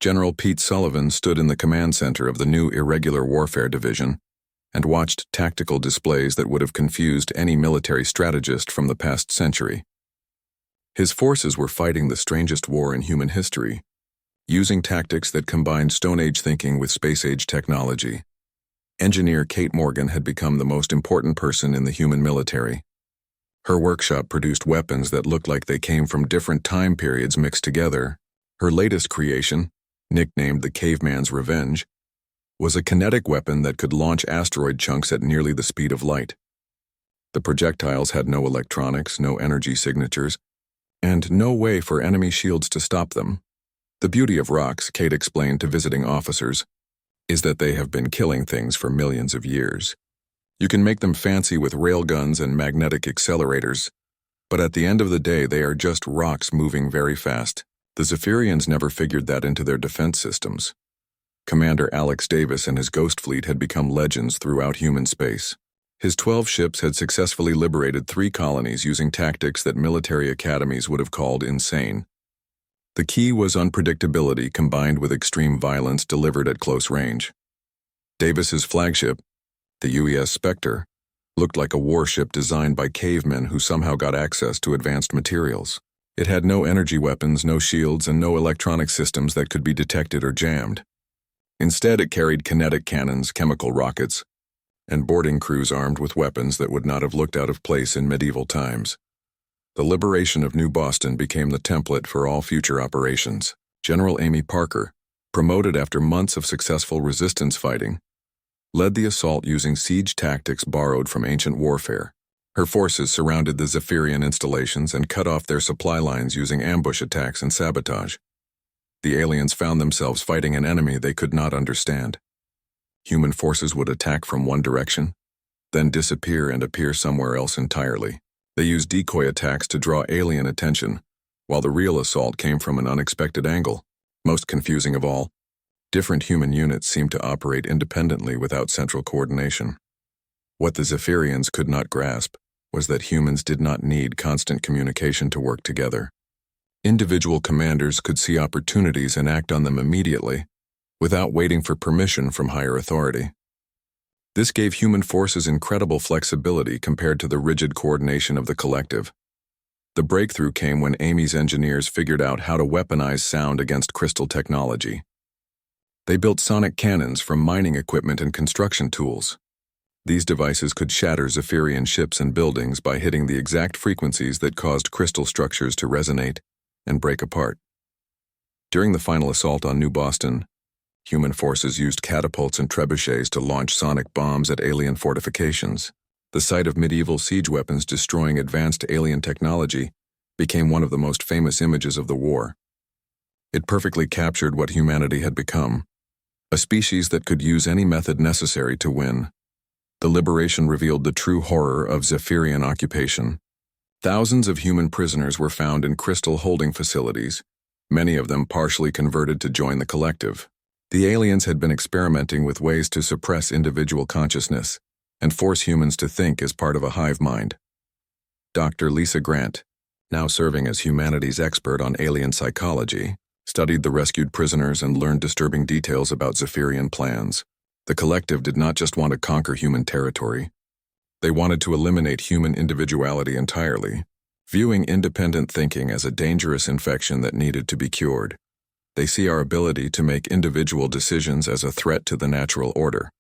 General Pete Sullivan stood in the command center of the new Irregular Warfare Division and watched tactical displays that would have confused any military strategist from the past century. His forces were fighting the strangest war in human history, using tactics that combined Stone Age thinking with Space Age technology. Engineer Kate Morgan had become the most important person in the human military. Her workshop produced weapons that looked like they came from different time periods mixed together. Her latest creation, nicknamed the Caveman's Revenge, was a kinetic weapon that could launch asteroid chunks at nearly the speed of light. The projectiles had no electronics, no energy signatures, and no way for enemy shields to stop them. The beauty of rocks, Kate explained to visiting officers, is that they have been killing things for millions of years. You can make them fancy with railguns and magnetic accelerators, but at the end of the day they are just rocks moving very fast. The Zephyrians never figured that into their defense systems. Commander Alex Davis and his Ghost Fleet had become legends throughout human space. His 12 ships had successfully liberated 3 colonies using tactics that military academies would have called insane. The key was unpredictability combined with extreme violence delivered at close range. Davis's flagship, the UES Spectre, looked like a warship designed by cavemen who somehow got access to advanced materials. It had no energy weapons, no shields, and no electronic systems that could be detected or jammed. Instead, it carried kinetic cannons, chemical rockets, and boarding crews armed with weapons that would not have looked out of place in medieval times. The liberation of New Boston became the template for all future operations. General Amy Parker, promoted after months of successful resistance fighting, led the assault using siege tactics borrowed from ancient warfare. Her forces surrounded the Zephyrian installations and cut off their supply lines using ambush attacks and sabotage. The aliens found themselves fighting an enemy they could not understand. Human forces would attack from one direction, then disappear and appear somewhere else entirely. They used decoy attacks to draw alien attention, while the real assault came from an unexpected angle. Most confusing of all, different human units seemed to operate independently without central coordination. What the Zephyrians could not grasp was that humans did not need constant communication to work together. Individual commanders could see opportunities and act on them immediately, without waiting for permission from higher authority. This gave human forces incredible flexibility compared to the rigid coordination of the collective. The breakthrough came when Amy's engineers figured out how to weaponize sound against crystal technology. They built sonic cannons from mining equipment and construction tools. These devices could shatter Zephyrian ships and buildings by hitting the exact frequencies that caused crystal structures to resonate and break apart. During the final assault on New Boston, human forces used catapults and trebuchets to launch sonic bombs at alien fortifications. The sight of medieval siege weapons destroying advanced alien technology became one of the most famous images of the war. It perfectly captured what humanity had become, a species that could use any method necessary to win. The liberation revealed the true horror of Zephyrian occupation. Thousands of human prisoners were found in crystal holding facilities, many of them partially converted to join the collective. The aliens had been experimenting with ways to suppress individual consciousness and force humans to think as part of a hive mind. Dr. Lisa Grant, now serving as humanities expert on alien psychology, studied the rescued prisoners and learned disturbing details about Zephyrian plans. The collective did not just want to conquer human territory. They wanted to eliminate human individuality entirely, viewing independent thinking as a dangerous infection that needed to be cured. They see our ability to make individual decisions as a threat to the natural order,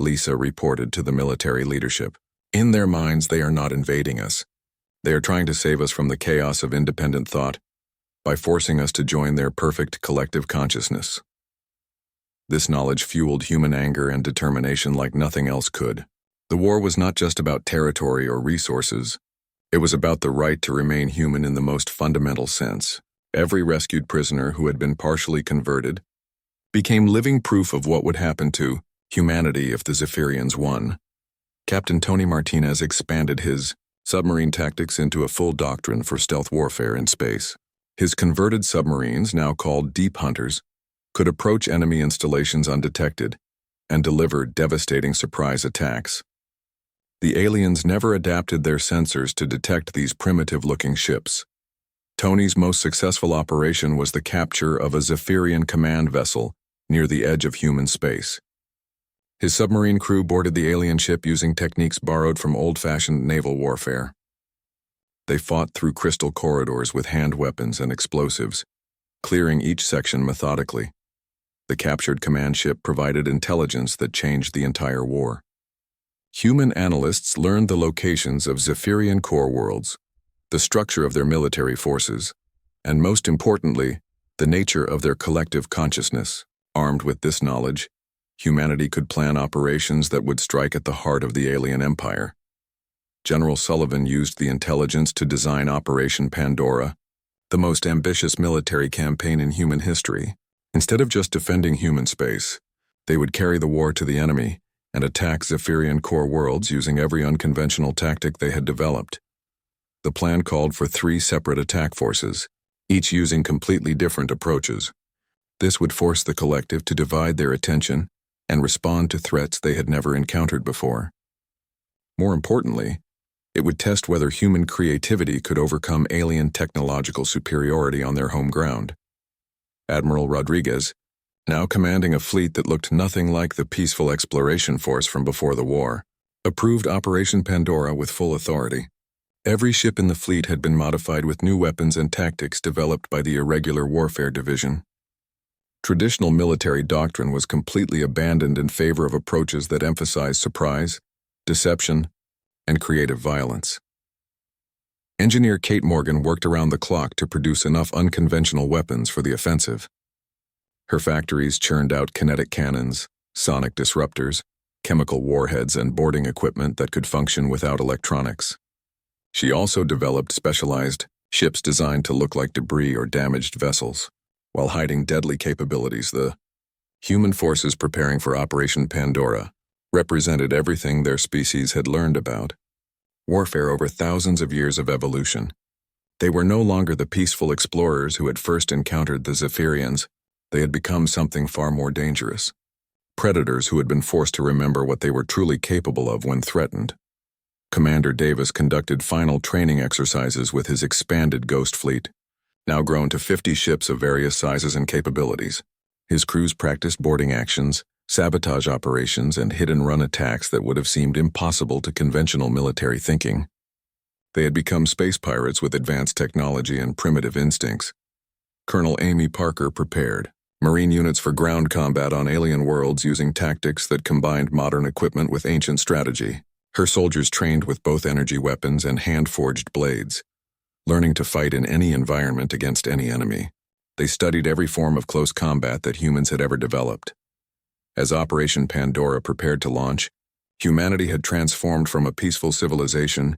Lisa reported to the military leadership. In their minds, they are not invading us. They are trying to save us from the chaos of independent thought by forcing us to join their perfect collective consciousness. This knowledge fueled human anger and determination like nothing else could. The war was not just about territory or resources. It was about the right to remain human in the most fundamental sense. Every rescued prisoner who had been partially converted became living proof of what would happen to humanity if the Zephyrians won. Captain Tony Martinez expanded his submarine tactics into a full doctrine for stealth warfare in space. His converted submarines, now called deep hunters, could approach enemy installations undetected and deliver devastating surprise attacks. The aliens never adapted their sensors to detect these primitive-looking ships. Tony's most successful operation was the capture of a Zephyrian command vessel near the edge of human space. His submarine crew boarded the alien ship using techniques borrowed from old-fashioned naval warfare. They fought through crystal corridors with hand weapons and explosives, clearing each section methodically. The captured command ship provided intelligence that changed the entire war. Human analysts learned the locations of Zephyrian core worlds, the structure of their military forces, and most importantly, the nature of their collective consciousness. Armed with this knowledge, humanity could plan operations that would strike at the heart of the alien empire. General Sullivan used the intelligence to design Operation Pandora, the most ambitious military campaign in human history. Instead of just defending human space, they would carry the war to the enemy and attack Zephyrian core worlds using every unconventional tactic they had developed. The plan called for 3 separate attack forces, each using completely different approaches. This would force the collective to divide their attention and respond to threats they had never encountered before. More importantly, it would test whether human creativity could overcome alien technological superiority on their home ground. Admiral Rodriguez, now commanding a fleet that looked nothing like the peaceful exploration force from before the war, approved Operation Pandora with full authority. Every ship in the fleet had been modified with new weapons and tactics developed by the Irregular Warfare Division. Traditional military doctrine was completely abandoned in favor of approaches that emphasized surprise, deception, and creative violence. Engineer Kate Morgan worked around the clock to produce enough unconventional weapons for the offensive. Her factories churned out kinetic cannons, sonic disruptors, chemical warheads, and boarding equipment that could function without electronics. She also developed specialized ships designed to look like debris or damaged vessels, while hiding deadly capabilities. The human forces preparing for Operation Pandora represented everything their species had learned about warfare over thousands of years of evolution. They were no longer the peaceful explorers who had first encountered the Zephyrians. They had become something far more dangerous. Predators who had been forced to remember what they were truly capable of when threatened. Commander Davis conducted final training exercises with his expanded Ghost Fleet, now grown to 50 ships of various sizes and capabilities. His crews practiced boarding actions, sabotage operations, and hit-and-run attacks that would have seemed impossible to conventional military thinking. They had become space pirates with advanced technology and primitive instincts. Colonel Amy Parker prepared Marine units for ground combat on alien worlds using tactics that combined modern equipment with ancient strategy. Her soldiers trained with both energy weapons and hand-forged blades, learning to fight in any environment against any enemy. They studied every form of close combat that humans had ever developed. As Operation Pandora prepared to launch, humanity had transformed from a peaceful civilization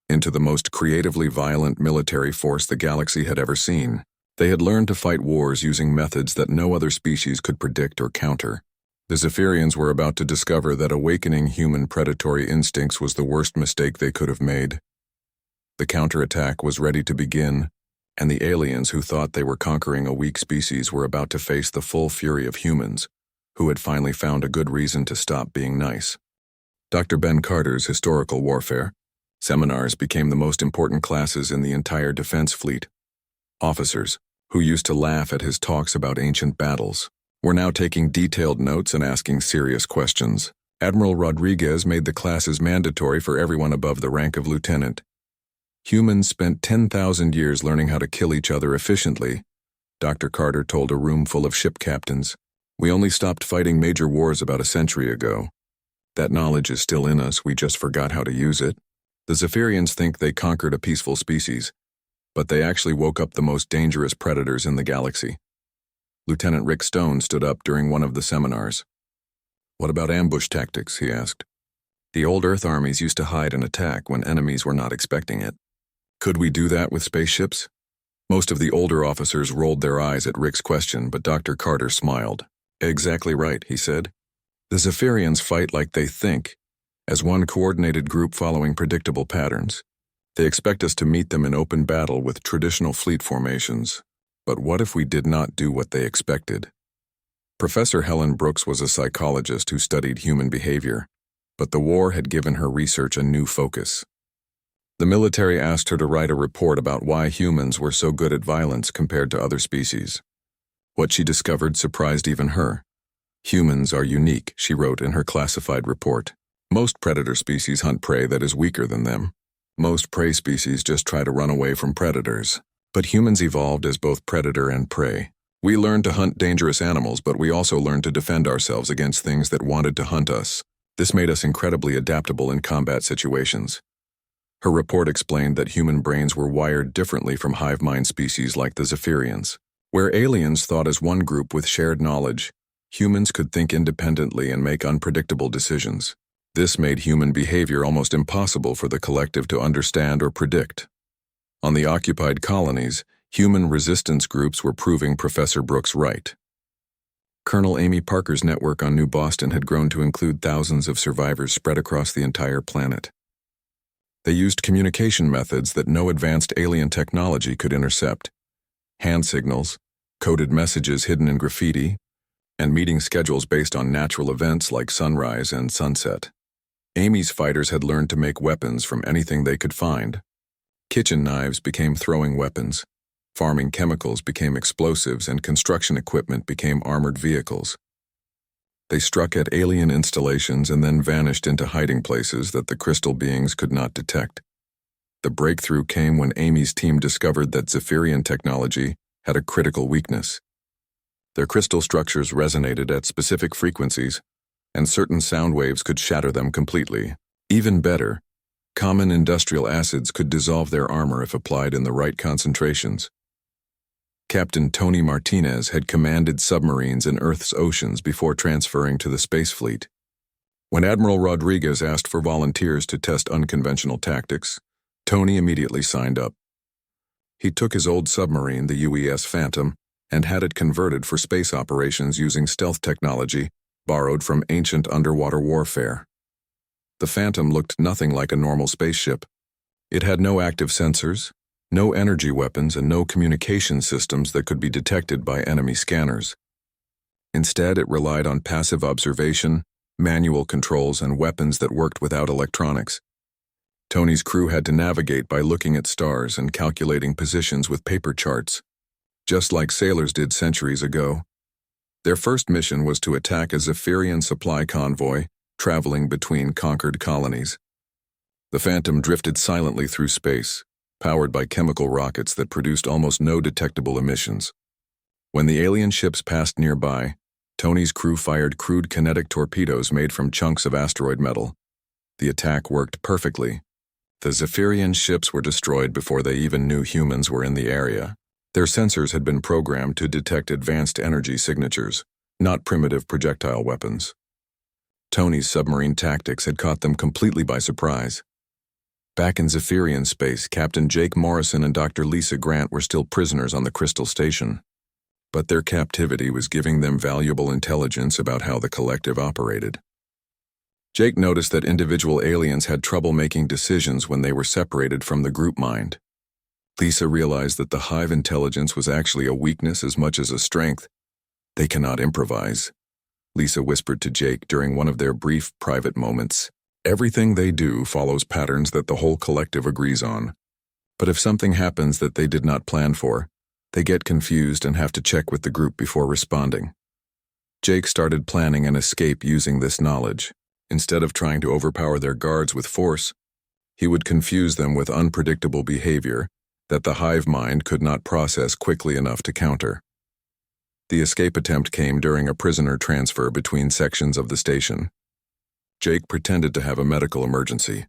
into the most creatively violent military force the galaxy had ever seen. They had learned to fight wars using methods that no other species could predict or counter. The Zephyrians were about to discover that awakening human predatory instincts was the worst mistake they could have made. The counterattack was ready to begin, and the aliens who thought they were conquering a weak species were about to face the full fury of humans, who had finally found a good reason to stop being nice. Dr. Ben Carter's Historical Warfare seminars became the most important classes in the entire defense fleet. Officers, who used to laugh at his talks about ancient battles, were now taking detailed notes and asking serious questions. Admiral Rodriguez made the classes mandatory for everyone above the rank of lieutenant. Humans spent 10,000 years learning how to kill each other efficiently, Dr. Carter told a room full of ship captains. We only stopped fighting major wars about a century ago. That knowledge is still in us, we just forgot how to use it. The Zephyrians think they conquered a peaceful species, but they actually woke up the most dangerous predators in the galaxy. Lieutenant Rick Stone stood up during one of the seminars. What about ambush tactics, he asked. The old Earth armies used to hide and attack when enemies were not expecting it. Could we do that with spaceships? Most of the older officers rolled their eyes at Rick's question, but Dr. Carter smiled. Exactly right, he said. The Zephyrians fight like they think, as one coordinated group following predictable patterns. They expect us to meet them in open battle with traditional fleet formations. But what if we did not do what they expected? Professor Helen Brooks was a psychologist who studied human behavior, but the war had given her research a new focus. The military asked her to write a report about why humans were so good at violence compared to other species. What she discovered surprised even her. Humans are unique, she wrote in her classified report. Most predator species hunt prey that is weaker than them. Most prey species just try to run away from predators. But humans evolved as both predator and prey. We learned to hunt dangerous animals, but we also learned to defend ourselves against things that wanted to hunt us. This made us incredibly adaptable in combat situations. Her report explained that human brains were wired differently from hive mind species like the Zephyrians. Where aliens thought as one group with shared knowledge, humans could think independently and make unpredictable decisions. This made human behavior almost impossible for the collective to understand or predict. On the occupied colonies, human resistance groups were proving Professor Brooks right. Colonel Amy Parker's network on New Boston had grown to include thousands of survivors spread across the entire planet. They used communication methods that no advanced alien technology could intercept. Hand signals, coded messages hidden in graffiti, and meeting schedules based on natural events like sunrise and sunset. Amy's fighters had learned to make weapons from anything they could find. Kitchen knives became throwing weapons, farming chemicals became explosives, and construction equipment became armored vehicles. They struck at alien installations and then vanished into hiding places that the crystal beings could not detect. The breakthrough came when Amy's team discovered that Zephyrian technology had a critical weakness. Their crystal structures resonated at specific frequencies, and certain sound waves could shatter them completely. Even better, common industrial acids could dissolve their armor if applied in the right concentrations. Captain Tony Martinez had commanded submarines in Earth's oceans before transferring to the Space Fleet. When Admiral Rodriguez asked for volunteers to test unconventional tactics, Tony immediately signed up. He took his old submarine, the UES Phantom, and had it converted for space operations using stealth technology borrowed from ancient underwater warfare. The Phantom looked nothing like a normal spaceship. It had no active sensors, no energy weapons, and no communication systems that could be detected by enemy scanners. Instead, it relied on passive observation, manual controls, and weapons that worked without electronics. Tony's crew had to navigate by looking at stars and calculating positions with paper charts, just like sailors did centuries ago. Their first mission was to attack a Zephyrian supply convoy traveling between conquered colonies. The Phantom drifted silently through space, powered by chemical rockets that produced almost no detectable emissions. When the alien ships passed nearby, Tony's crew fired crude kinetic torpedoes made from chunks of asteroid metal. The attack worked perfectly. The Zephyrian ships were destroyed before they even knew humans were in the area. Their sensors had been programmed to detect advanced energy signatures, not primitive projectile weapons. Tony's submarine tactics had caught them completely by surprise. Back in Zephyrian space, Captain Jake Morrison and Dr. Lisa Grant were still prisoners on the Crystal Station. But their captivity was giving them valuable intelligence about how the collective operated. Jake noticed that individual aliens had trouble making decisions when they were separated from the group mind. Lisa realized that the hive intelligence was actually a weakness as much as a strength. They cannot improvise, Lisa whispered to Jake during one of their brief private moments. Everything they do follows patterns that the whole collective agrees on. But if something happens that they did not plan for, they get confused and have to check with the group before responding. Jake started planning an escape using this knowledge. Instead of trying to overpower their guards with force, he would confuse them with unpredictable behavior that the hive mind could not process quickly enough to counter. The escape attempt came during a prisoner transfer between sections of the station. Jake pretended to have a medical emergency,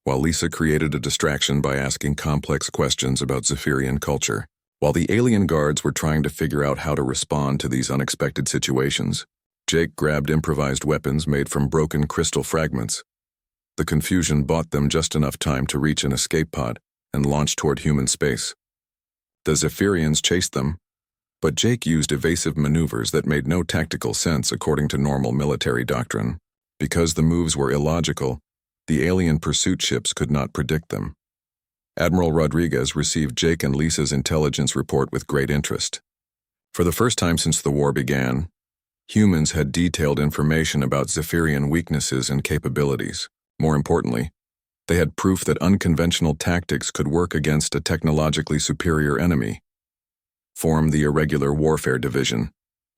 while Lisa created a distraction by asking complex questions about Zephyrian culture. While the alien guards were trying to figure out how to respond to these unexpected situations, Jake grabbed improvised weapons made from broken crystal fragments. The confusion bought them just enough time to reach an escape pod and launch toward human space. The Zephyrians chased them, but Jake used evasive maneuvers that made no tactical sense according to normal military doctrine. Because the moves were illogical, the alien pursuit ships could not predict them. Admiral Rodriguez received Jake and Lisa's intelligence report with great interest. For the first time since the war began, humans had detailed information about Zephyrian weaknesses and capabilities. More importantly, They had proof that unconventional tactics could work against a technologically superior enemy. "Form the Irregular Warfare Division,"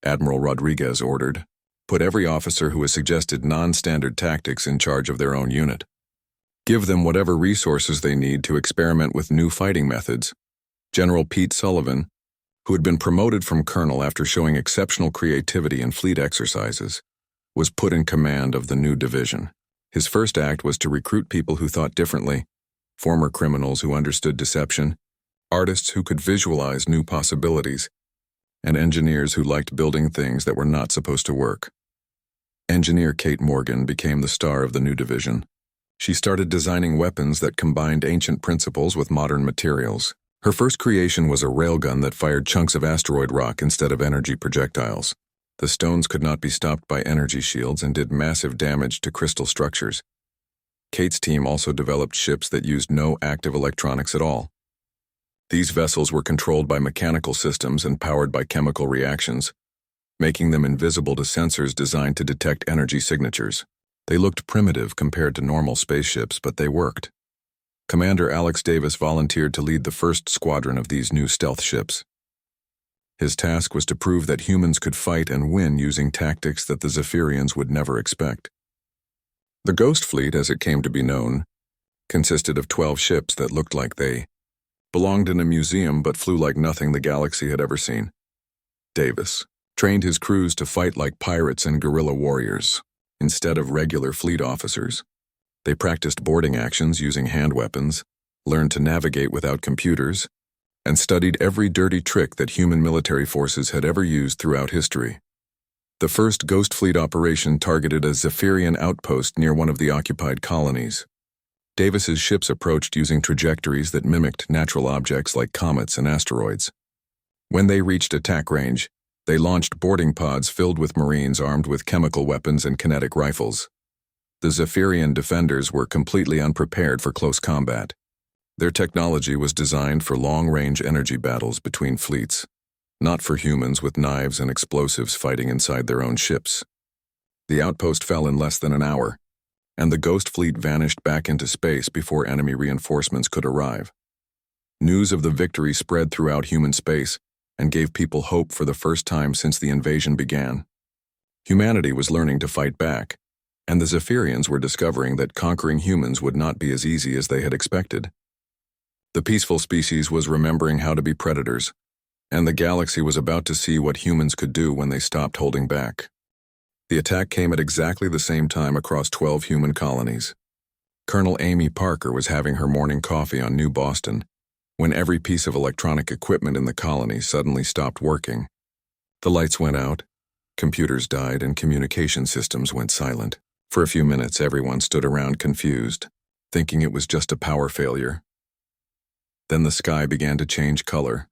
Admiral Rodriguez ordered. "Put every officer who has suggested non-standard tactics in charge of their own unit. Give them whatever resources they need to experiment with new fighting methods." General Pete Sullivan, who had been promoted from colonel after showing exceptional creativity in fleet exercises, was put in command of the new division. His first act was to recruit people who thought differently, former criminals who understood deception, artists who could visualize new possibilities, and engineers who liked building things that were not supposed to work. Engineer Kate Morgan became the star of the new division. She started designing weapons that combined ancient principles with modern materials. Her first creation was a railgun that fired chunks of asteroid rock instead of energy projectiles. The stones could not be stopped by energy shields and did massive damage to crystal structures. Kate's team also developed ships that used no active electronics at all. These vessels were controlled by mechanical systems and powered by chemical reactions, making them invisible to sensors designed to detect energy signatures. They looked primitive compared to normal spaceships, but they worked. Commander Alex Davis volunteered to lead the first squadron of these new stealth ships. His task was to prove that humans could fight and win using tactics that the Zephyrians would never expect. The Ghost Fleet, as it came to be known, consisted of 12 ships that looked like they belonged in a museum but flew like nothing the galaxy had ever seen. Davis trained his crews to fight like pirates and guerrilla warriors, instead of regular fleet officers. They practiced boarding actions using hand weapons, learned to navigate without computers, and studied every dirty trick that human military forces had ever used throughout history. The first Ghost Fleet operation targeted a Zephyrian outpost near one of the occupied colonies. Davis's ships approached using trajectories that mimicked natural objects like comets and asteroids. When they reached attack range, they launched boarding pods filled with Marines armed with chemical weapons and kinetic rifles. The Zephyrian defenders were completely unprepared for close combat. Their technology was designed for long-range energy battles between fleets, not for humans with knives and explosives fighting inside their own ships. The outpost fell in less than an hour, and the Ghost Fleet vanished back into space before enemy reinforcements could arrive. News of the victory spread throughout human space and gave people hope for the first time since the invasion began. Humanity was learning to fight back, and the Zephyrians were discovering that conquering humans would not be as easy as they had expected. The peaceful species was remembering how to be predators, and the galaxy was about to see what humans could do when they stopped holding back. The attack came at exactly the same time across 12 human colonies. Colonel Amy Parker was having her morning coffee on New Boston when every piece of electronic equipment in the colony suddenly stopped working. The lights went out, computers died, and communication systems went silent. For a few minutes, everyone stood around confused, thinking it was just a power failure. Then the sky began to change color.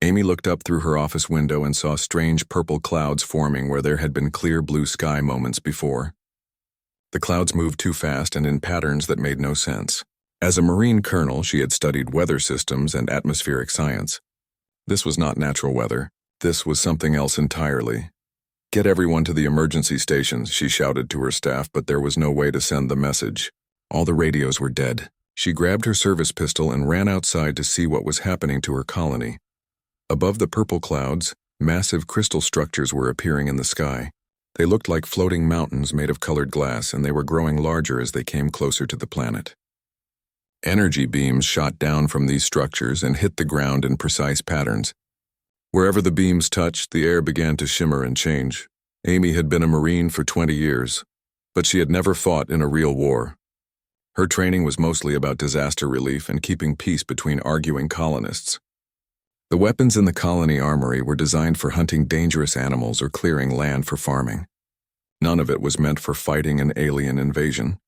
Amy looked up through her office window and saw strange purple clouds forming where there had been clear blue sky moments before. The clouds moved too fast and in patterns that made no sense. As a Marine colonel, she had studied weather systems and atmospheric science. This was not natural weather. This was something else entirely. "Get everyone to the emergency stations," she shouted to her staff, but there was no way to send the message. All the radios were dead. She grabbed her service pistol and ran outside to see what was happening to her colony. Above the purple clouds, massive crystal structures were appearing in the sky. They looked like floating mountains made of colored glass, and they were growing larger as they came closer to the planet. Energy beams shot down from these structures and hit the ground in precise patterns. Wherever the beams touched, the air began to shimmer and change. Amy had been a Marine for 20 years, but she had never fought in a real war. Her training was mostly about disaster relief and keeping peace between arguing colonists. The weapons in the colony armory were designed for hunting dangerous animals or clearing land for farming. None of it was meant for fighting an alien invasion.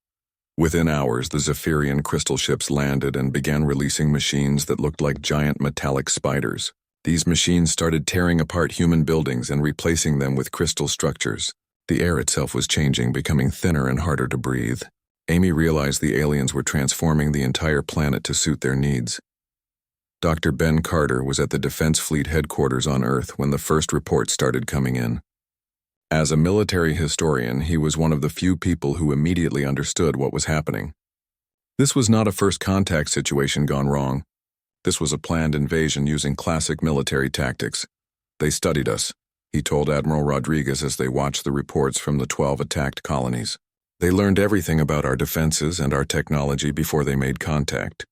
Within hours, the Zephyrian crystal ships landed and began releasing machines that looked like giant metallic spiders. These machines started tearing apart human buildings and replacing them with crystal structures. The air itself was changing, becoming thinner and harder to breathe. Amy realized the aliens were transforming the entire planet to suit their needs. Dr. Ben Carter was at the Defense Fleet headquarters on Earth when the first reports started coming in. As a military historian, he was one of the few people who immediately understood what was happening. This was not a first contact situation gone wrong. This was a planned invasion using classic military tactics. They studied us, he told Admiral Rodriguez as they watched the reports from the 12 attacked colonies. They learned everything about our defenses and our technology before they made contact.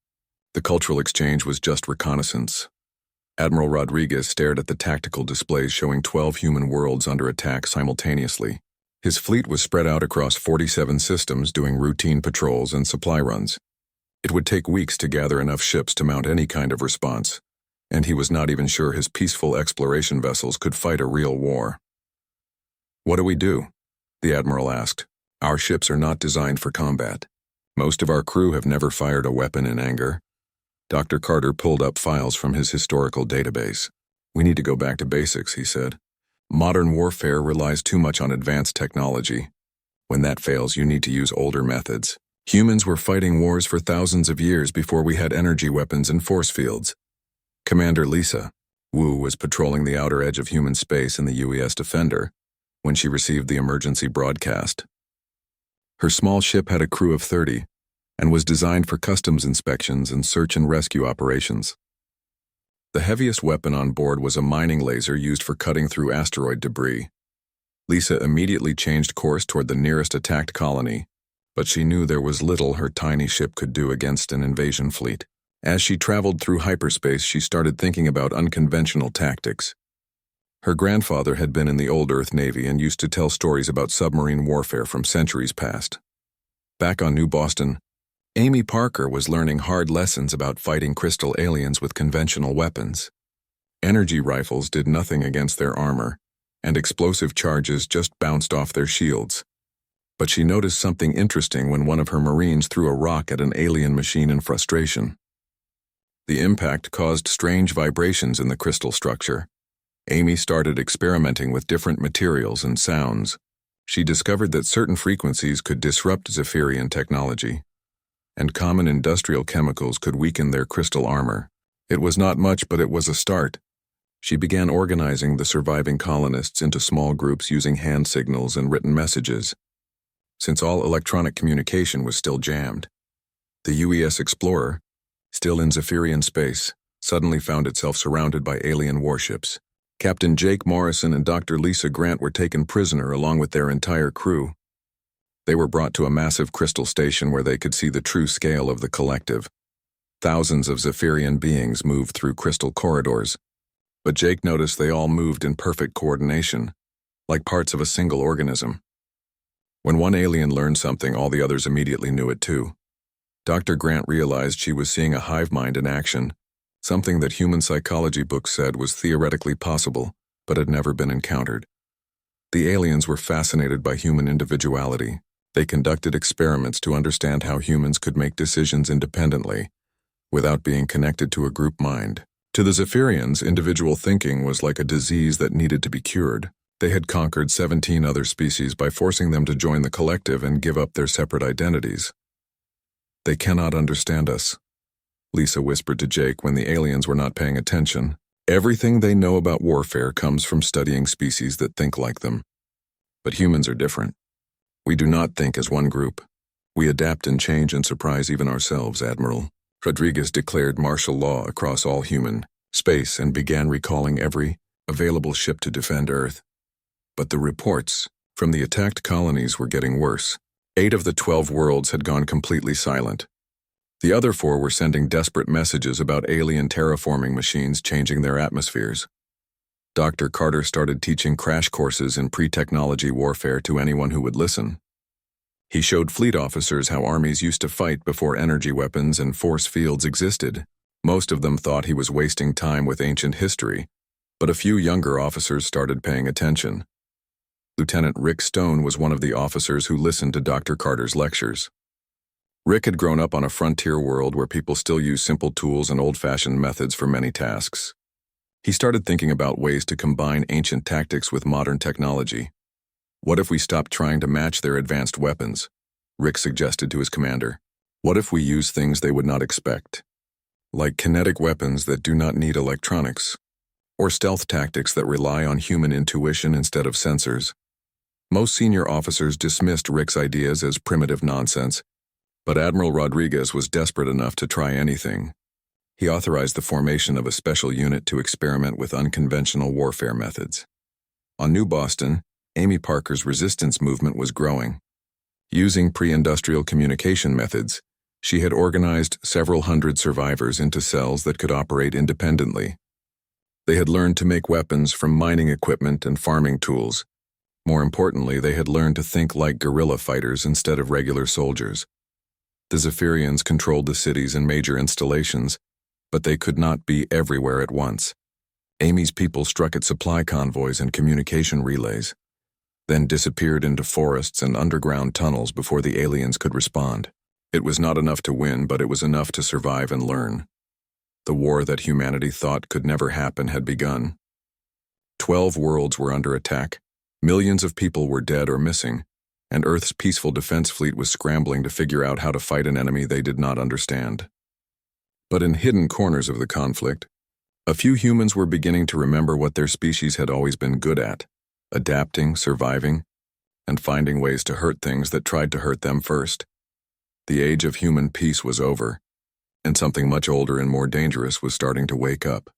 The cultural exchange was just reconnaissance. Admiral Rodriguez stared at the tactical displays showing 12 human worlds under attack simultaneously. His fleet was spread out across 47 systems doing routine patrols and supply runs. It would take weeks to gather enough ships to mount any kind of response, and he was not even sure his peaceful exploration vessels could fight a real war. "What do we do?" the Admiral asked. "Our ships are not designed for combat. Most of our crew have never fired a weapon in anger." Dr. Carter pulled up files from his historical database. "We need to go back to basics," he said. "Modern warfare relies too much on advanced technology. When that fails, you need to use older methods. Humans were fighting wars for thousands of years before we had energy weapons and force fields." Commander Lisa Wu was patrolling the outer edge of human space in the UES Defender when she received the emergency broadcast. Her small ship had a crew of 30 and was designed for customs inspections and search and rescue operations. The heaviest weapon on board was a mining laser used for cutting through asteroid debris. Lisa immediately changed course toward the nearest attacked colony, but she knew there was little her tiny ship could do against an invasion fleet. As she traveled through hyperspace, she started thinking about unconventional tactics. Her grandfather had been in the old Earth Navy and used to tell stories about submarine warfare from centuries past. Back on New Boston, Amy Parker was learning hard lessons about fighting crystal aliens with conventional weapons. Energy rifles did nothing against their armor, and explosive charges just bounced off their shields. But she noticed something interesting when one of her Marines threw a rock at an alien machine in frustration. The impact caused strange vibrations in the crystal structure. Amy started experimenting with different materials and sounds. She discovered that certain frequencies could disrupt Zephyrian technology, and common industrial chemicals could weaken their crystal armor. It was not much, but it was a start. She began organizing the surviving colonists into small groups using hand signals and written messages, since all electronic communication was still jammed. The UES Explorer, still in Zephyrian space, suddenly found itself surrounded by alien warships. Captain Jake Morrison and Dr. Lisa Grant were taken prisoner along with their entire crew. They were brought to a massive crystal station where they could see the true scale of the collective. Thousands of Zephyrian beings moved through crystal corridors, but Jake noticed they all moved in perfect coordination, like parts of a single organism. When one alien learned something, all the others immediately knew it too. Dr. Grant realized she was seeing a hive mind in action, something that human psychology books said was theoretically possible, but had never been encountered. The aliens were fascinated by human individuality. They conducted experiments to understand how humans could make decisions independently, without being connected to a group mind. To the Zephyrians, individual thinking was like a disease that needed to be cured. They had conquered 17 other species by forcing them to join the collective and give up their separate identities. "They cannot understand us," Lisa whispered to Jake when the aliens were not paying attention. "Everything they know about warfare comes from studying species that think like them. But humans are different. We do not think as one group. We adapt and change and surprise even ourselves, Admiral." Rodriguez declared martial law across all human space and began recalling every available ship to defend Earth. But the reports from the attacked colonies were getting worse. 8 of the 12 worlds had gone completely silent. The other 4 were sending desperate messages about alien terraforming machines changing their atmospheres. Dr. Carter started teaching crash courses in pre-technology warfare to anyone who would listen. He showed fleet officers how armies used to fight before energy weapons and force fields existed. Most of them thought he was wasting time with ancient history, but a few younger officers started paying attention. Lieutenant Rick Stone was one of the officers who listened to Dr. Carter's lectures. Rick had grown up on a frontier world where people still use simple tools and old-fashioned methods for many tasks. He started thinking about ways to combine ancient tactics with modern technology. "What if we stopped trying to match their advanced weapons?" Rick suggested to his commander. "What if we use things they would not expect? Like kinetic weapons that do not need electronics, or stealth tactics that rely on human intuition instead of sensors." Most senior officers dismissed Rick's ideas as primitive nonsense, But Admiral Rodriguez was desperate enough to try anything. He authorized the formation of a special unit to experiment with unconventional warfare methods. On New Boston, Amy Parker's resistance movement was growing. Using pre-industrial communication methods, she had organized several hundred survivors into cells that could operate independently. They had learned to make weapons from mining equipment and farming tools. More importantly, they had learned to think like guerrilla fighters instead of regular soldiers. The Zephyrians controlled the cities and major installations, but they could not be everywhere at once. Amy's people struck at supply convoys and communication relays, then disappeared into forests and underground tunnels before the aliens could respond. It was not enough to win, but it was enough to survive and learn. The war that humanity thought could never happen had begun. 12 worlds were under attack, millions of people were dead or missing, and Earth's peaceful defense fleet was scrambling to figure out how to fight an enemy they did not understand. But in hidden corners of the conflict, a few humans were beginning to remember what their species had always been good at: adapting, surviving, and finding ways to hurt things that tried to hurt them first. The age of human peace was over, and something much older and more dangerous was starting to wake up.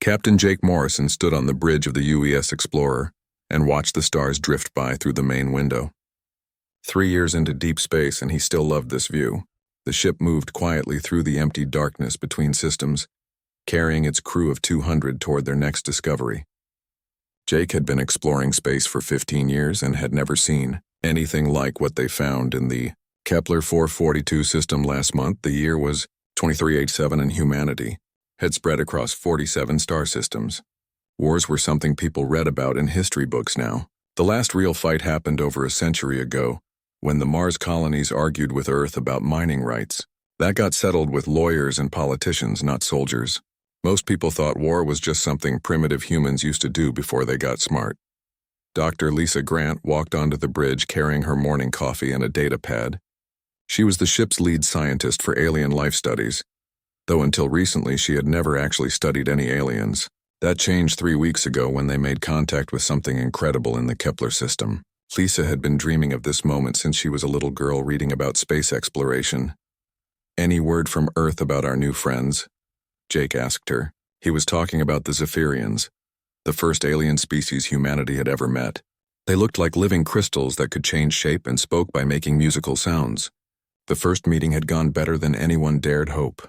Captain Jake Morrison stood on the bridge of the UES Explorer and watched the stars drift by through the main window. 3 years into deep space, and he still loved this view. The ship moved quietly through the empty darkness between systems, carrying its crew of 200 toward their next discovery. Jake had been exploring space for 15 years and had never seen anything like what they found in the Kepler 442 system last month. The year was 2387, and humanity had spread across 47 star systems. Wars were something people read about in history books now. The last real fight happened over a century ago, when the Mars colonies argued with Earth about mining rights. That got settled with lawyers and politicians, not soldiers. Most people thought war was just something primitive humans used to do before they got smart. Dr. Lisa Grant walked onto the bridge carrying her morning coffee and a data pad. She was the ship's lead scientist for alien life studies, though until recently she had never actually studied any aliens. That changed 3 weeks ago when they made contact with something incredible in the Kepler system. Lisa had been dreaming of this moment since she was a little girl reading about space exploration. "Any word from Earth about our new friends?" Jake asked her. He was talking about the Zephyrians, the first alien species humanity had ever met. They looked like living crystals that could change shape and spoke by making musical sounds. The first meeting had gone better than anyone dared hope.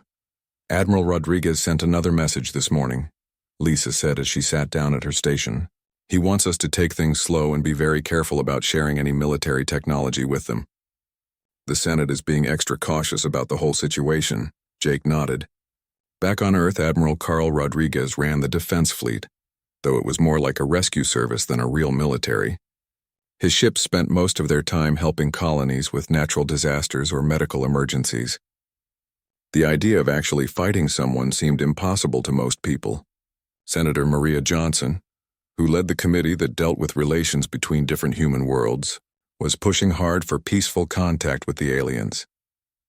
"Admiral Rodriguez sent another message this morning," Lisa said as she sat down at her station. "He wants us to take things slow and be very careful about sharing any military technology with them." "The Senate is being extra cautious about the whole situation," Jake nodded. Back on Earth, Admiral Carl Rodriguez ran the defense fleet, though it was more like a rescue service than a real military. His ships spent most of their time helping colonies with natural disasters or medical emergencies. The idea of actually fighting someone seemed impossible to most people. Senator Maria Johnson, who led the committee that dealt with relations between different human worlds, was pushing hard for peaceful contact with the aliens.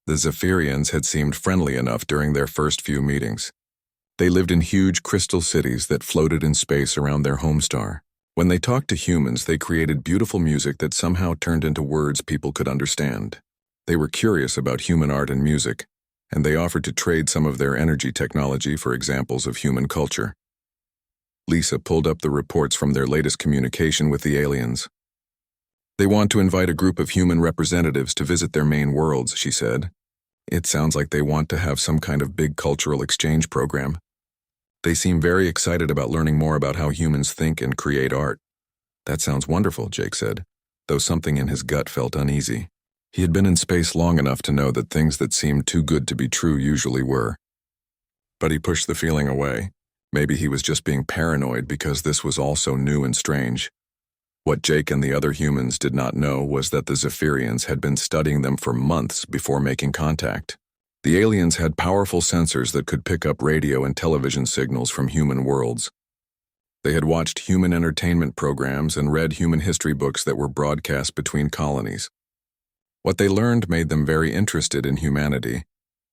The Zephyrians had seemed friendly enough during their first few meetings. They lived in huge crystal cities that floated in space around their home star. When they talked to humans, they created beautiful music that somehow turned into words people could understand. They were curious about human art and music, and they offered to trade some of their energy technology for examples of human culture. Lisa pulled up the reports from their latest communication with the aliens. "They want to invite a group of human representatives to visit their main worlds," she said. "It sounds like they want to have some kind of big cultural exchange program. They seem very excited about learning more about how humans think and create art." "That sounds wonderful," Jake said, though something in his gut felt uneasy. He had been in space long enough to know that things that seemed too good to be true usually were. But he pushed the feeling away. Maybe he was just being paranoid because this was all so new and strange. What Jake and the other humans did not know was that the Zephyrians had been studying them for months before making contact. The aliens had powerful sensors that could pick up radio and television signals from human worlds. They had watched human entertainment programs and read human history books that were broadcast between colonies. What they learned made them very interested in humanity,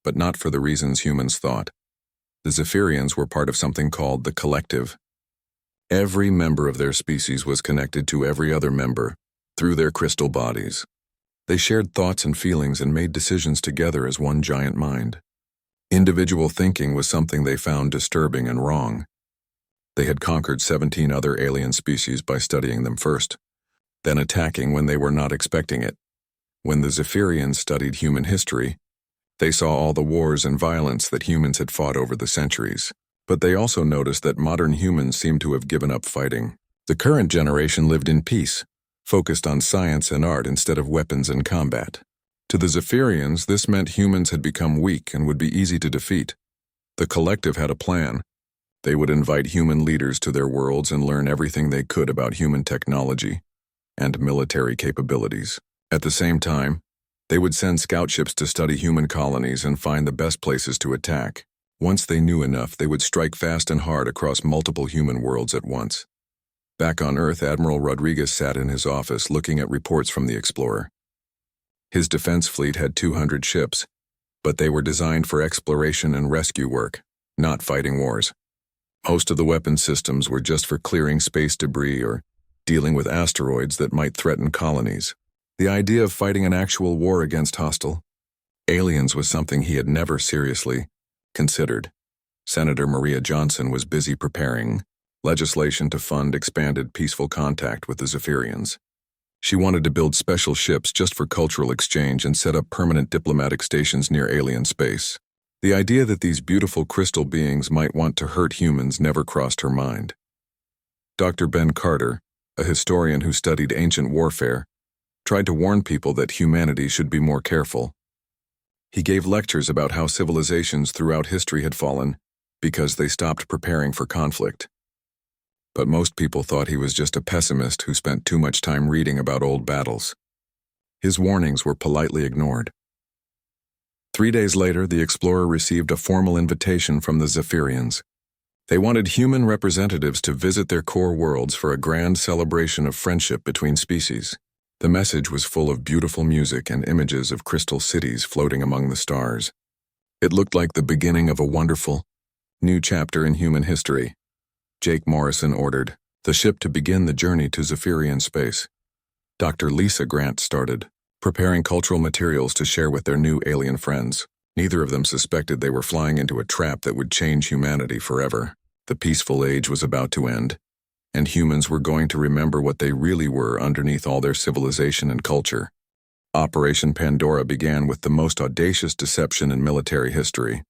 but not for the reasons humans thought. The Zephyrians were part of something called the Collective. Every member of their species was connected to every other member through their crystal bodies. They shared thoughts and feelings and made decisions together as one giant mind. Individual thinking was something they found disturbing and wrong. They had conquered 17 other alien species by studying them first, then attacking when they were not expecting it. When the Zephyrians studied human history, they saw all the wars and violence that humans had fought over the centuries. But they also noticed that modern humans seemed to have given up fighting. The current generation lived in peace, focused on science and art instead of weapons and combat. To the Zephyrians, this meant humans had become weak and would be easy to defeat. The collective had a plan. They would invite human leaders to their worlds and learn everything they could about human technology and military capabilities. At the same time, they would send scout ships to study human colonies and find the best places to attack. Once they knew enough, they would strike fast and hard across multiple human worlds at once. Back on Earth, Admiral Rodriguez sat in his office looking at reports from the Explorer. His defense fleet had 200 ships, but they were designed for exploration and rescue work, not fighting wars. Most of the weapon systems were just for clearing space debris or dealing with asteroids that might threaten colonies. The idea of fighting an actual war against hostile aliens was something he had never seriously considered. Senator Maria Johnson was busy preparing legislation to fund expanded peaceful contact with the Zephyrians. She wanted to build special ships just for cultural exchange and set up permanent diplomatic stations near alien space. The idea that these beautiful crystal beings might want to hurt humans never crossed her mind. Dr. Ben Carter, a historian who studied ancient warfare, tried to warn people that humanity should be more careful. He gave lectures about how civilizations throughout history had fallen because they stopped preparing for conflict. But most people thought he was just a pessimist who spent too much time reading about old battles. His warnings were politely ignored. 3 days later, the Explorer received a formal invitation from the Zephyrians. They wanted human representatives to visit their core worlds for a grand celebration of friendship between species. The message was full of beautiful music and images of crystal cities floating among the stars. It looked like the beginning of a wonderful, new chapter in human history. Jake Morrison ordered the ship to begin the journey to Zephyrian space. Dr. Lisa Grant started preparing cultural materials to share with their new alien friends. Neither of them suspected they were flying into a trap that would change humanity forever. The peaceful age was about to end, and humans were going to remember what they really were underneath all their civilization and culture. Operation Pandora began with the most audacious deception in military history.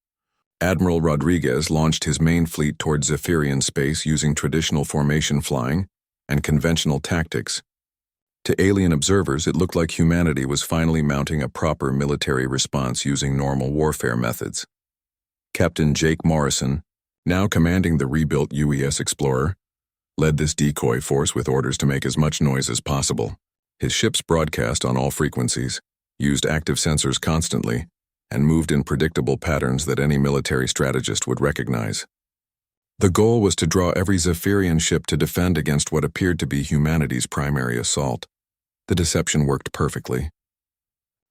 Admiral Rodriguez launched his main fleet towards Zephyrian space using traditional formation flying and conventional tactics. To alien observers, it looked like humanity was finally mounting a proper military response using normal warfare methods. Captain Jake Morrison, now commanding the rebuilt UES Explorer, led this decoy force with orders to make as much noise as possible. His ships broadcast on all frequencies, used active sensors constantly, and moved in predictable patterns that any military strategist would recognize. The goal was to draw every Zephyrian ship to defend against what appeared to be humanity's primary assault. The deception worked perfectly.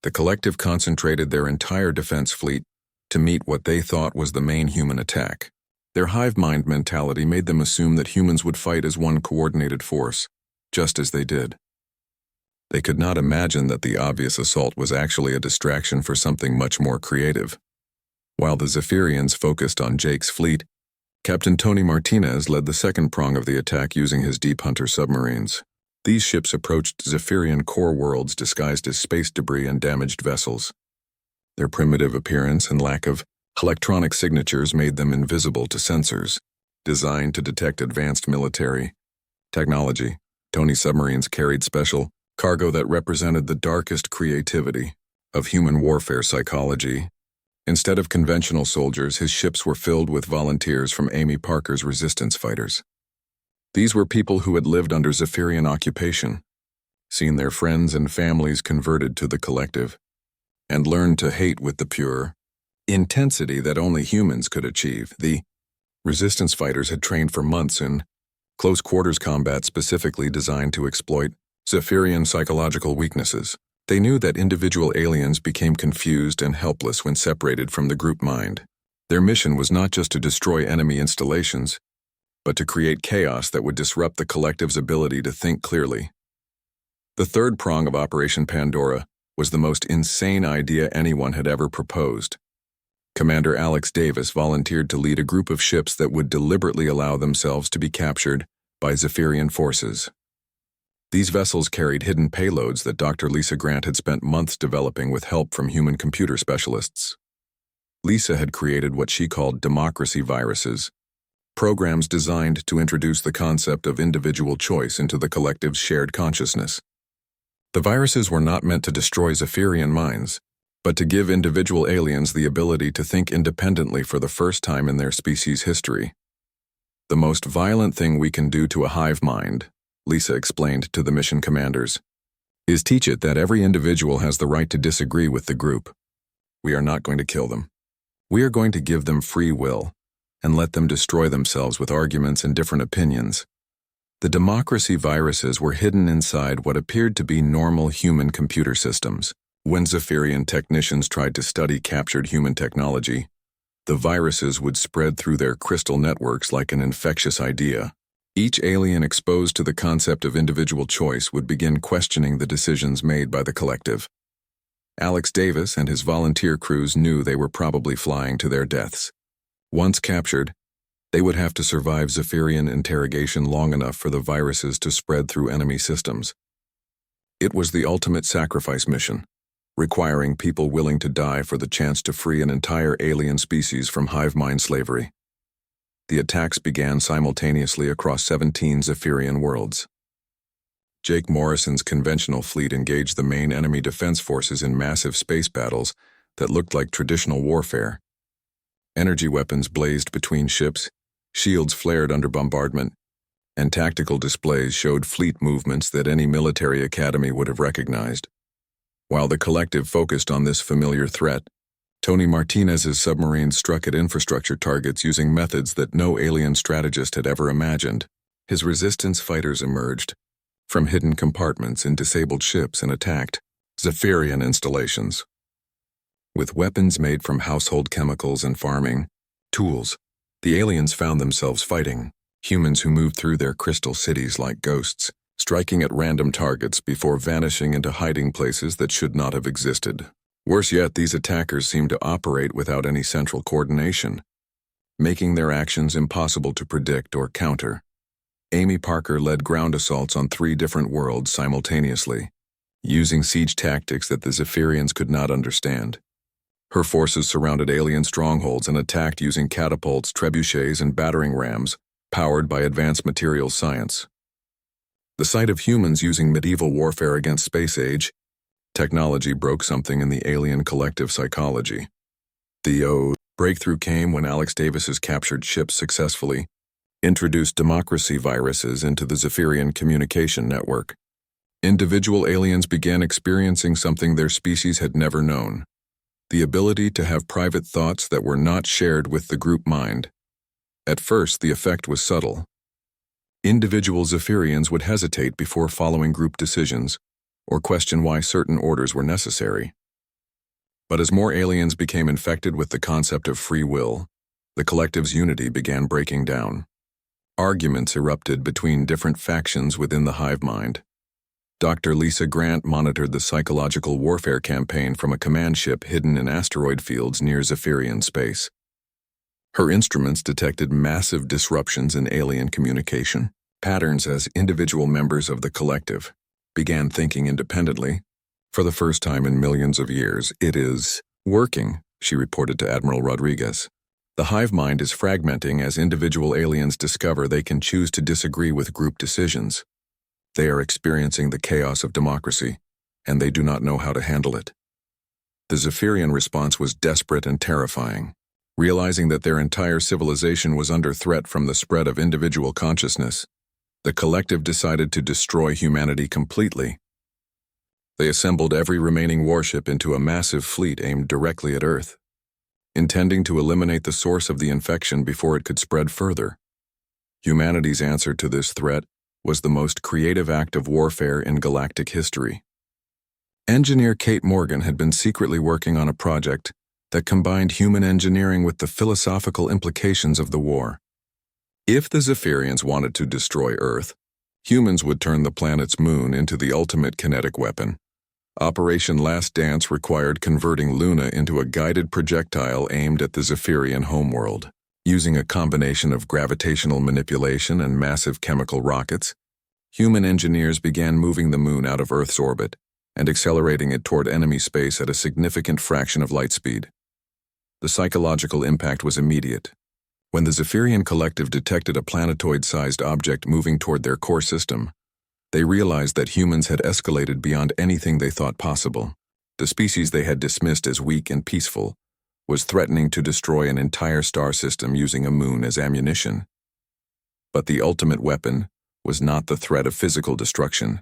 The collective concentrated their entire defense fleet to meet what they thought was the main human attack. Their hive mind mentality made them assume that humans would fight as one coordinated force, just as they did. They could not imagine that the obvious assault was actually a distraction for something much more creative. While the Zephyrians focused on Jake's fleet, Captain Tony Martinez led the second prong of the attack using his Deep Hunter submarines. These ships approached Zephyrian core worlds disguised as space debris and damaged vessels. Their primitive appearance and lack of electronic signatures made them invisible to sensors, designed to detect advanced military technology. Tony's submarines carried special cargo that represented the darkest creativity of human warfare psychology. Instead of conventional soldiers, his ships were filled with volunteers from Amy Parker's resistance fighters. These were people who had lived under Zephyrian occupation, seen their friends and families converted to the collective, and learned to hate with the pure intensity that only humans could achieve. The resistance fighters had trained for months in close quarters combat specifically designed to exploit Zephyrian psychological weaknesses. They knew that individual aliens became confused and helpless when separated from the group mind. Their mission was not just to destroy enemy installations, but to create chaos that would disrupt the collective's ability to think clearly. The third prong of Operation Pandora was the most insane idea anyone had ever proposed. Commander Alex Davis volunteered to lead a group of ships that would deliberately allow themselves to be captured by Zephyrian forces. These vessels carried hidden payloads that Dr. Lisa Grant had spent months developing with help from human computer specialists. Lisa had created what she called democracy viruses, programs designed to introduce the concept of individual choice into the collective's shared consciousness. The viruses were not meant to destroy Zephyrian minds, but to give individual aliens the ability to think independently for the first time in their species' history. The most violent thing we can do to a hive mind, Lisa explained to the mission commanders, is teach it that every individual has the right to disagree with the group. We are not going to kill them. We are going to give them free will and let them destroy themselves with arguments and different opinions. The democracy viruses were hidden inside what appeared to be normal human computer systems. When Zephyrian technicians tried to study captured human technology, the viruses would spread through their crystal networks like an infectious idea. Each alien exposed to the concept of individual choice would begin questioning the decisions made by the collective. Alex Davis and his volunteer crews knew they were probably flying to their deaths. Once captured, they would have to survive Zephyrian interrogation long enough for the viruses to spread through enemy systems. It was the ultimate sacrifice mission, requiring people willing to die for the chance to free an entire alien species from hive mind slavery. The attacks began simultaneously across 17 Zephyrian worlds. Jake Morrison's conventional fleet engaged the main enemy defense forces in massive space battles that looked like traditional warfare. Energy weapons blazed between ships, shields flared under bombardment, and tactical displays showed fleet movements that any military academy would have recognized. While the collective focused on this familiar threat, Tony Martinez's submarines struck at infrastructure targets using methods that no alien strategist had ever imagined. His resistance fighters emerged from hidden compartments in disabled ships and attacked Zephyrian installations. With weapons made from household chemicals and farming tools, the aliens found themselves fighting humans who moved through their crystal cities like ghosts, striking at random targets before vanishing into hiding places that should not have existed. Worse yet, these attackers seemed to operate without any central coordination, making their actions impossible to predict or counter. Amy Parker led ground assaults on 3 different worlds simultaneously, using siege tactics that the Zephyrians could not understand. Her forces surrounded alien strongholds and attacked using catapults, trebuchets, and battering rams, powered by advanced materials science. The sight of humans using medieval warfare against space-age technology broke something in the alien collective psychology. The breakthrough came when Alex Davis's captured ships successfully introduced democracy viruses into the Zephyrian communication network. Individual aliens began experiencing something their species had never known: the ability to have private thoughts that were not shared with the group mind. At first, the effect was subtle. Individual Zephyrians would hesitate before following group decisions, or question why certain orders were necessary. But as more aliens became infected with the concept of free will, the collective's unity began breaking down. Arguments erupted between different factions within the hive mind. Dr. Lisa Grant monitored the psychological warfare campaign from a command ship hidden in asteroid fields near Zephyrian space. Her instruments detected massive disruptions in alien communication patterns as individual members of the collective began thinking independently. For the first time in millions of years, it is working, she reported to Admiral Rodriguez. The hive mind is fragmenting as individual aliens discover they can choose to disagree with group decisions. They are experiencing the chaos of democracy, and they do not know how to handle it. The Zephyrian response was desperate and terrifying. Realizing that their entire civilization was under threat from the spread of individual consciousness, the collective decided to destroy humanity completely. They assembled every remaining warship into a massive fleet aimed directly at Earth, intending to eliminate the source of the infection before it could spread further. Humanity's answer to this threat was the most creative act of warfare in galactic history. Engineer Kate Morgan had been secretly working on a project that combined human engineering with the philosophical implications of the war. If the Zephyrians wanted to destroy Earth, humans would turn the planet's moon into the ultimate kinetic weapon. Operation Last Dance required converting Luna into a guided projectile aimed at the Zephyrian homeworld. Using a combination of gravitational manipulation and massive chemical rockets, human engineers began moving the moon out of Earth's orbit and accelerating it toward enemy space at a significant fraction of light speed. The psychological impact was immediate. When the Zephyrian collective detected a planetoid-sized object moving toward their core system, they realized that humans had escalated beyond anything they thought possible. The species they had dismissed as weak and peaceful was threatening to destroy an entire star system using a moon as ammunition. But the ultimate weapon was not the threat of physical destruction.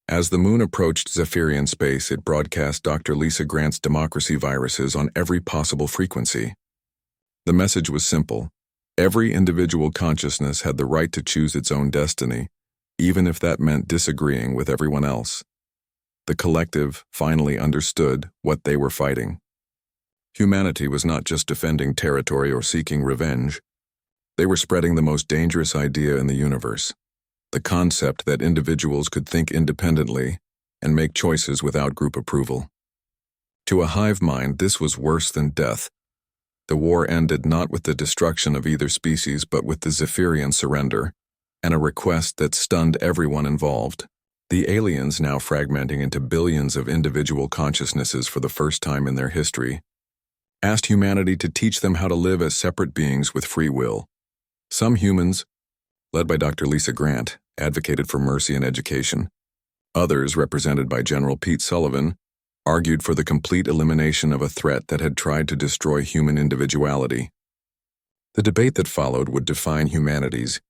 As the moon approached Zephyrian space, it broadcast Dr. Lisa Grant's democracy viruses on every possible frequency. The message was simple. Every individual consciousness had the right to choose its own destiny, even if that meant disagreeing with everyone else. The collective finally understood what they were fighting. Humanity was not just defending territory or seeking revenge. They were spreading the most dangerous idea in the universe, the concept that individuals could think independently and make choices without group approval. To a hive mind, this was worse than death. The war ended not with the destruction of either species but with the Zephyrian surrender, and a request that stunned everyone involved. The aliens, now fragmenting into billions of individual consciousnesses for the first time in their history, asked humanity to teach them how to live as separate beings with free will. Some humans, led by Dr. Lisa Grant, advocated for mercy and education. Others, represented by General Pete Sullivan, argued for the complete elimination of a threat that had tried to destroy human individuality. The debate that followed would define humanity's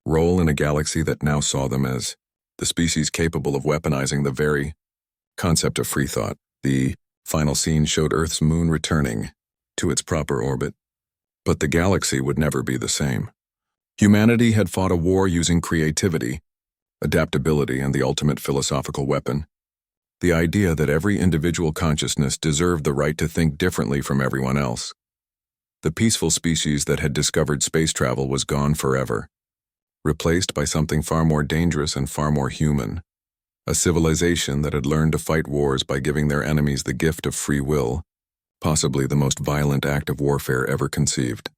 role in a galaxy that now saw them as the species capable of weaponizing the very concept of free thought. The final scene showed Earth's moon returning to its proper orbit, but the galaxy would never be the same. Humanity had fought a war using creativity, adaptability, and the ultimate philosophical weapon, the idea that every individual consciousness deserved the right to think differently from everyone else. The peaceful species that had discovered space travel was gone forever, replaced by something far more dangerous and far more human, a civilization that had learned to fight wars by giving their enemies the gift of free will, possibly the most violent act of warfare ever conceived.